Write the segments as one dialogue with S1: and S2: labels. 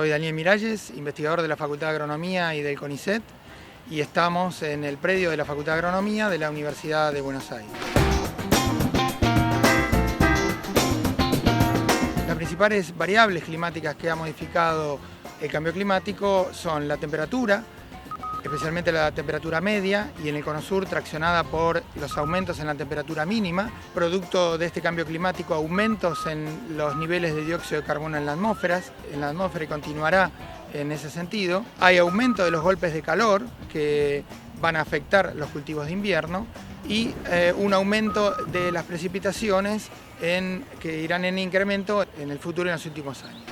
S1: Soy Daniel Miralles, investigador de la Facultad de Agronomía y del CONICET, y estamos en el predio de la Facultad de Agronomía de la Universidad de Buenos Aires. Las principales variables climáticas que ha modificado el cambio climático son la temperatura, especialmente la temperatura media, y en el Cono Sur traccionada por los aumentos en la temperatura mínima, producto de este cambio climático, aumentos en los niveles de dióxido de carbono en la atmósfera y continuará en ese sentido. Hay aumento de los golpes de calor que van a afectar los cultivos de invierno y un aumento de las precipitaciones que irán en incremento en el futuro y en los últimos años.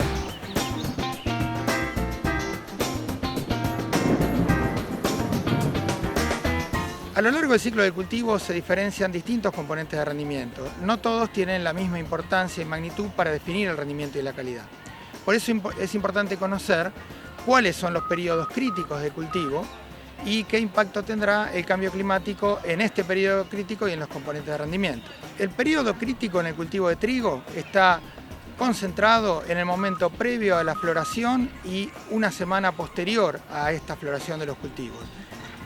S1: A lo largo del ciclo del cultivo se diferencian distintos componentes de rendimiento. No todos tienen la misma importancia y magnitud para definir el rendimiento y la calidad. Por eso es importante conocer cuáles son los periodos críticos de cultivo y qué impacto tendrá el cambio climático en este periodo crítico y en los componentes de rendimiento. El periodo crítico en el cultivo de trigo está concentrado en el momento previo a la floración y una semana posterior a esta floración de los cultivos.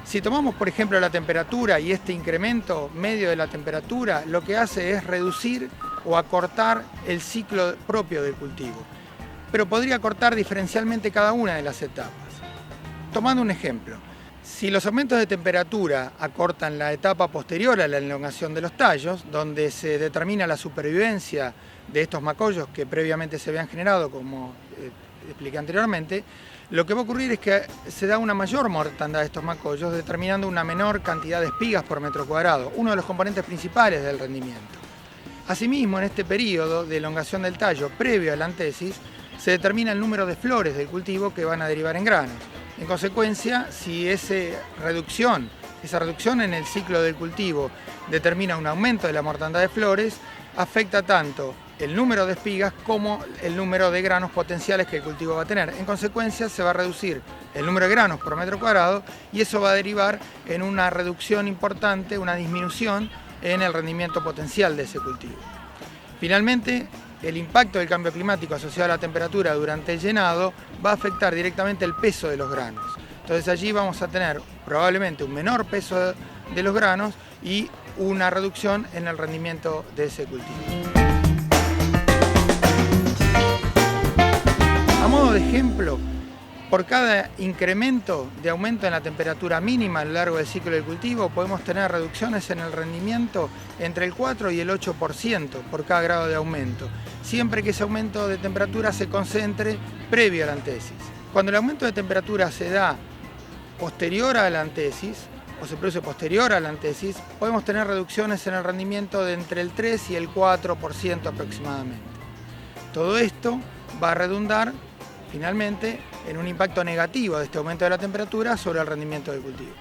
S1: Si tomamos, por ejemplo, la temperatura y este incremento medio de la temperatura, lo que hace es reducir o acortar el ciclo propio del cultivo, pero podría acortar diferencialmente cada una de las etapas. Tomando un ejemplo, si los aumentos de temperatura acortan la etapa posterior a la elongación de los tallos, donde se determina la supervivencia de estos macollos que previamente se habían generado, como expliqué anteriormente, lo que va a ocurrir es que se da una mayor mortandad de estos macollos, determinando una menor cantidad de espigas por metro cuadrado, uno de los componentes principales del rendimiento. Asimismo, en este periodo de elongación del tallo previo a la antesis, se determina el número de flores del cultivo que van a derivar en granos. En consecuencia, si esa reducción en el ciclo del cultivo determina un aumento de la mortandad de flores, afecta tanto el número de espigas como el número de granos potenciales que el cultivo va a tener. En consecuencia, se va a reducir el número de granos por metro cuadrado y eso va a derivar en una reducción importante, una disminución en el rendimiento potencial de ese cultivo. Finalmente, el impacto del cambio climático asociado a la temperatura durante el llenado va a afectar directamente el peso de los granos. Entonces allí vamos a tener probablemente un menor peso de los granos y una reducción en el rendimiento de ese cultivo. A modo de ejemplo, por cada incremento de aumento en la temperatura mínima a lo largo del ciclo del cultivo, podemos tener reducciones en el rendimiento entre el 4 y el 8% por cada grado de aumento, siempre que ese aumento de temperatura se concentre previo a la antesis. Cuando el aumento de temperatura se da posterior a la antesis, o se produce posterior a la antesis, podemos tener reducciones en el rendimiento de entre el 3 y el 4% aproximadamente. Todo esto va a redundar finalmente en un impacto negativo de este aumento de la temperatura sobre el rendimiento del cultivo.